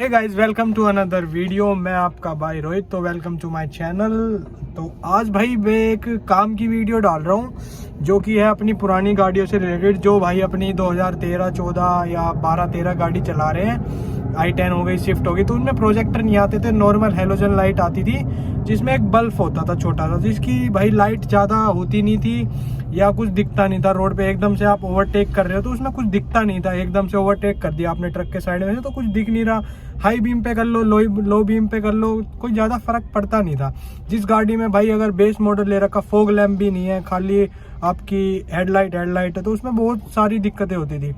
Hey guys, welcome to another video. मैं आपका भाई रोहित, तो वेलकम टू माय चैनल। तो आज भाई मैं एक काम की वीडियो डाल रहा हूँ जो कि है अपनी पुरानी गाड़ियों से रिलेटेड। जो भाई अपनी 2013, 14 या 12, 13 गाड़ी चला रहे हैं, i10 हो गई, स्विफ्ट हो गई, तो उनमें प्रोजेक्टर नहीं आते थे, नॉर्मल हेलोजन लाइट आती थी जिसमें एक बल्ब होता था छोटा सा, जिसकी भाई लाइट ज़्यादा होती नहीं थी या कुछ दिखता नहीं था। रोड पे एकदम से आप ओवरटेक कर रहे हो तो उसमें कुछ दिखता नहीं था, एकदम से ओवरटेक कर दिया आपने ट्रक के साइड में से तो कुछ दिख नहीं रहा। हाई बीम पे कर लो, लो बीम पे कर लो, कोई ज़्यादा फर्क पड़ता नहीं था। जिस गाड़ी में भाई अगर बेस मॉडल ले रखा, फोग लैम्प भी नहीं है, खाली आपकी हेडलाइट है, तो उसमें बहुत सारी दिक्कतें होती थी।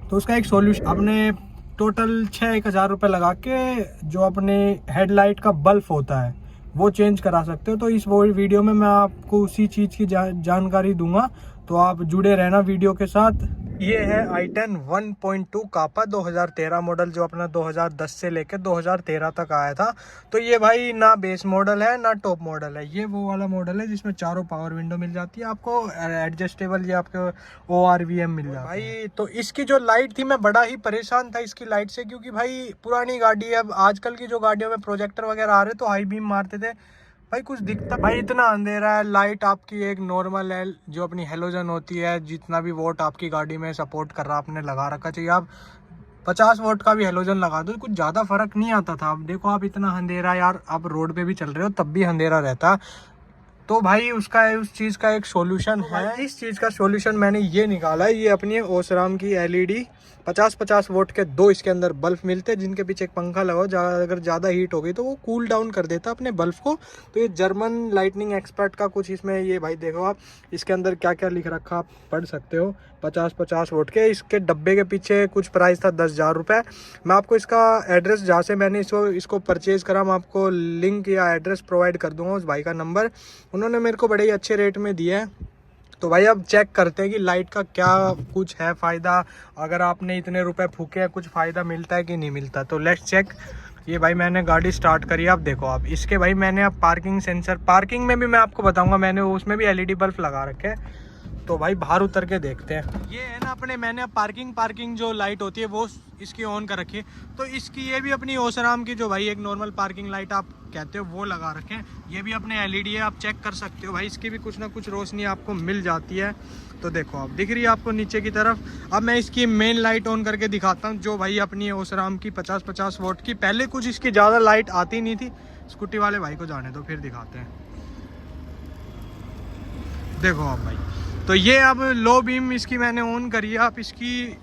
तो उसका एक सॉल्यूशन, आपने टोटल 6-1 हज़ार रुपये लगा के जो अपने हेडलाइट का बल्ब होता है वो चेंज करा सकते हो। तो इस वीडियो में मैं आपको उसी चीज़ की जानकारी दूंगा, तो आप जुड़े रहना वीडियो के साथ। ये है i10 1.2 कापा 2013 मॉडल, जो अपना 2010 से लेकर 2013 तक आया था। तो ये भाई ना बेस मॉडल है ना टॉप मॉडल है, ये वो वाला मॉडल है जिसमें चारों पावर विंडो मिल जाती है आपको, एडजस्टेबल ये आपको ORVM मिल जाता है भाई। तो इसकी जो लाइट थी, मैं बड़ा ही परेशान था इसकी लाइट से, क्योंकि भाई पुरानी गाड़ी है। अब आजकल की जो गाड़ियों में प्रोजेक्टर वगैरह आ रहे तो हाई बीम मारते थे भाई, कुछ दिखता भाई, इतना अंधेरा है। लाइट आपकी एक नॉर्मल है जो अपनी हेलोजन होती है, जितना भी वोट आपकी गाड़ी में सपोर्ट कर रहा आपने लगा रखा, चाहिए आप 50 वोट का भी हेलोजन लगा दो, कुछ ज़्यादा फर्क नहीं आता था। अब देखो आप, इतना अंधेरा यार, आप रोड पे भी चल रहे हो तब भी अंधेरा रहता। तो भाई उस चीज़ का एक सॉल्यूशन है। इस चीज़ का सॉल्यूशन मैंने ये निकाला है, ये अपनी ओसराम की LED 50-50 वोट के 2 इसके अंदर बल्ब मिलते हैं, जिनके पीछे एक पंखा लगाओ, अगर ज़्यादा हीट हो गई तो वो कूल डाउन कर देता अपने बल्ब को। तो ये जर्मन लाइटनिंग एक्सपर्ट का कुछ इसमें, ये भाई देखो आप, इसके अंदर क्या क्या लिख रखा आप पढ़ सकते हो। 50-50 वोट के इसके डब्बे के पीछे कुछ प्राइस था 10,000 रुपये। मैं आपको इसका एड्रेस, जहाँ से मैंने इसको परचेज़ करा, मैं आपको लिंक या एड्रेस प्रोवाइड कर दूँगा, उस भाई का नंबर, उन्होंने मेरे को बड़े ही अच्छे रेट में दिया है। तो भाई अब चेक करते हैं कि लाइट का क्या कुछ है फ़ायदा, अगर आपने इतने रुपए फूके हैं कुछ फ़ायदा मिलता है कि नहीं मिलता। तो लेट्स चेक। ये भाई मैंने गाड़ी स्टार्ट करी, आप देखो आप इसके भाई, मैंने अब पार्किंग सेंसर, पार्किंग में भी मैं आपको बताऊंगा, मैंने उसमें भी LED बल्ब लगा रखे हैं। तो भाई बाहर उतर के देखते हैं। ये है ना अपने, मैंने अब पार्किंग जो लाइट होती है वो इसकी ऑन कर रखी है। तो इसकी ये भी अपनी ओसराम की जो भाई एक नॉर्मल पार्किंग लाइट आप कहते हो वो लगा रखे हैं। ये भी अपने LED है, आप चेक कर सकते हो भाई, इसकी भी कुछ ना कुछ रोशनी आपको मिल जाती है। तो देखो आप, दिख रही है आपको नीचे की तरफ। अब मैं इसकी मेन लाइट ऑन करके दिखाता हूँ, जो भाई अपनी ओसराम की 50-50 वोट की। पहले कुछ इसकी ज़्यादा लाइट आती नहीं थी, स्कूटी वाले भाई को जाने दो, फिर दिखाते हैं। देखो आप भाई, तो ये अब लो बीम इसकी मैंने ऑन करी है। आप इसकी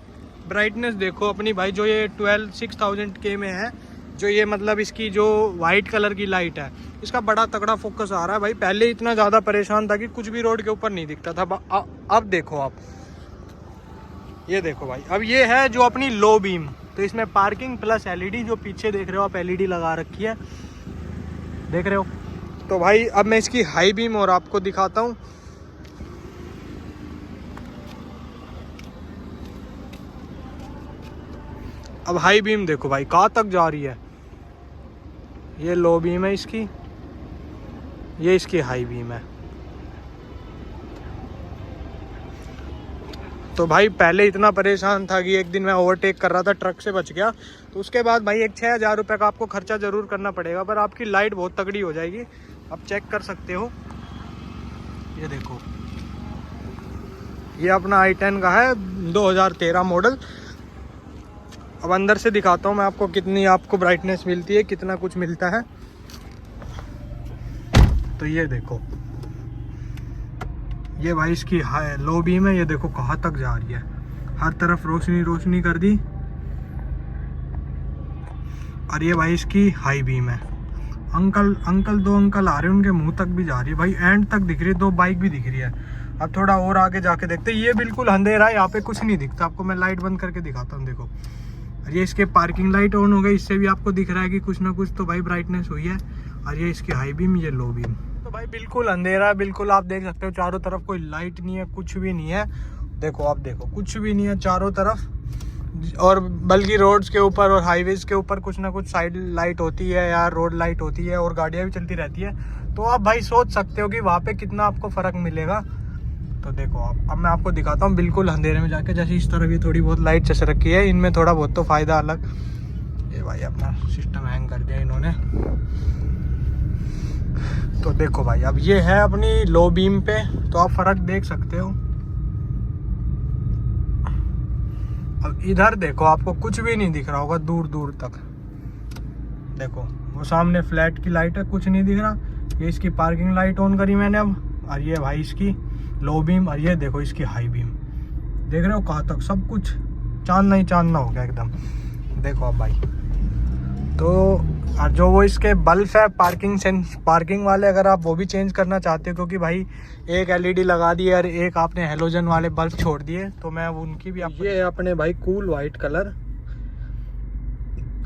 ब्राइटनेस देखो अपनी भाई, जो ये 6000K में है, जो ये मतलब इसकी जो वाइट कलर की लाइट है, इसका बड़ा तगड़ा फोकस आ रहा है भाई। पहले इतना ज़्यादा परेशान था कि कुछ भी रोड के ऊपर नहीं दिखता था। अब देखो आप, ये देखो भाई, अब ये है जो अपनी लो बीम। तो इसमें पार्किंग प्लस LED, जो पीछे देख रहे हो आप LED लगा रखी है, देख रहे हो। तो भाई अब मैं इसकी हाई बीम और आपको दिखाता हूँ। अब हाई बीम देखो भाई कहाँ तक जा रही है, ये लो बीम है इसकी, ये इसकी हाई बीम है। तो भाई पहले इतना परेशान था कि एक दिन मैं ओवरटेक कर रहा था, ट्रक से बच गया। तो उसके बाद भाई एक 6,000 रुपये का आपको खर्चा ज़रूर करना पड़ेगा, पर आपकी लाइट बहुत तगड़ी हो जाएगी। आप चेक कर सकते हो, ये देखो, ये अपना i10 का है 2013 मॉडल। अब अंदर से दिखाता हूँ मैं आपको, कितनी आपको ब्राइटनेस मिलती है, कितना कुछ मिलता है। तो ये देखो, ये भाई इसकी लो बीम है, ये देखो कहाँ तक जा रही है, हर तरफ रोशनी कर दी। और ये भाई इसकी हाई बीम है। दो अंकल आ रहे हैं, उनके मुंह तक भी जा रही है भाई, एंड तक दिख रही है, 2 बाइक भी दिख रही है। अब थोड़ा और आगे जाके देखते हैं। ये बिल्कुल अंधेरा है, यहाँ पे कुछ नहीं दिखता आपको, मैं लाइट बंद करके दिखाता हूँ। देखो, ये इसके पार्किंग लाइट ऑन हो गई, इससे भी आपको दिख रहा है कि कुछ ना कुछ तो भाई ब्राइटनेस हुई है। और ये इसकी हाई बीम, ये लो बीम। तो भाई बिल्कुल अंधेरा, बिल्कुल आप देख सकते हो चारों तरफ कोई लाइट नहीं है, कुछ भी नहीं है। देखो आप देखो, कुछ भी नहीं है चारों तरफ, और बल्कि रोड्स के ऊपर और हाईवेज के ऊपर कुछ ना कुछ साइड लाइट होती है या रोड लाइट होती है, और गाड़ियाँ भी चलती रहती है। तो आप भाई सोच सकते हो कि वहाँ पे कितना आपको फ़र्क मिलेगा। तो देखो आप, अब मैं आपको दिखाता हूँ बिल्कुल अंधेरे में जाके, जैसे इस तरफ ये थोड़ी बहुत लाइट चस रखी है, इनमें थोड़ा बहुत तो फ़ायदा अलग ये भाई अपना सिस्टम हैंग कर दिया इन्होंने। तो देखो भाई अब ये है अपनी लो बीम पे, तो आप फर्क देख सकते हो। अब इधर देखो आपको कुछ भी नहीं दिख रहा होगा दूर दूर तक। देखो वो सामने फ्लैट की लाइट है, कुछ नहीं दिख रहा। ये इसकी पार्किंग लाइट ऑन करी मैंने अब, और ये भाई इसकी लो बीम, और ये देखो इसकी हाई बीम। देख रहे हो कहाँ तक सब कुछ चांदना ही चांदना हो गया एकदम। देखो अब भाई तो और जो वो इसके बल्ब है पार्किंग वाले, अगर आप वो भी चेंज करना चाहते हो, क्योंकि भाई एक एलईडी लगा दी है और एक आपने हेलोजन वाले बल्ब छोड़ दिए, तो मैं उनकी भी ये है अपने भाई कूल वाइट कलर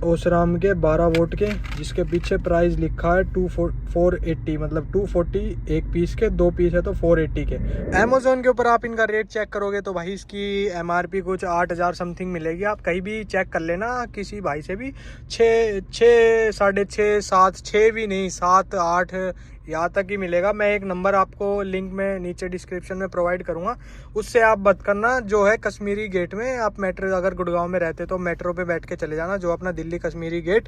ओसराम के 12 वोल्ट के, जिसके पीछे प्राइस लिखा है 480, मतलब 240 एक पीस के, 2 पीस है तो 480 के। अमेज़ोन के ऊपर आप इनका रेट चेक करोगे तो भाई इसकी एमआरपी कुछ 8000 समथिंग मिलेगी। आप कहीं भी चेक कर लेना किसी भाई से भी, 6 साढ़े 6 7 6 भी नहीं 7 8 यहाँ तक ही मिलेगा। मैं एक नंबर आपको लिंक में नीचे डिस्क्रिप्शन में प्रोवाइड करूँगा, उससे आप बात करना। जो है कश्मीरी गेट में, आप मेट्रो अगर गुड़गांव में रहते तो मेट्रो पे बैठ के चले जाना, जो अपना दिल्ली कश्मीरी गेट,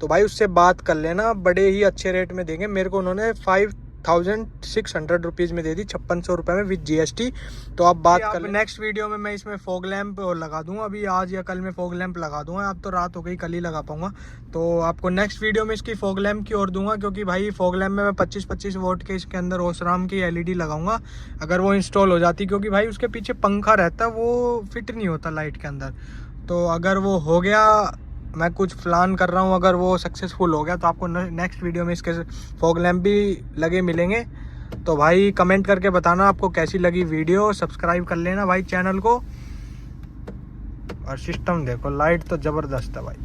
तो भाई उससे बात कर लेना। बड़े ही अच्छे रेट में देंगे। मेरे को उन्होंने 5600 रुपीज़ में दे दी, 5600 रुपये में विद जीएसटी। तो आप बात कर। नेक्स्ट वीडियो में मैं इसमें फॉग लैंप लगा दूंगा, अभी आज या कल में फॉग लैंप लगा दूंगा। अब तो रात हो गई, कल ही लगा पाऊंगा, तो आपको नेक्स्ट वीडियो में इसकी फॉग लैंप की और दूंगा। क्योंकि भाई फॉग लैंप में मैं 25-25 वोल्ट के इसके अंदर ओसराम की एलईडी लगाऊंगा, अगर वो इंस्टॉल हो जाती। क्योंकि भाई उसके पीछे पंखा रहता है, वो फिट नहीं होता लाइट के अंदर। तो अगर वो हो गया, मैं कुछ प्लान कर रहा हूँ, अगर वो सक्सेसफुल हो गया तो आपको नेक्स्ट वीडियो में इसके फॉग लैंप भी लगे मिलेंगे। तो भाई कमेंट करके बताना आपको कैसी लगी वीडियो। सब्सक्राइब कर लेना भाई चैनल को। और सिस्टम देखो, लाइट तो ज़बरदस्त है भाई।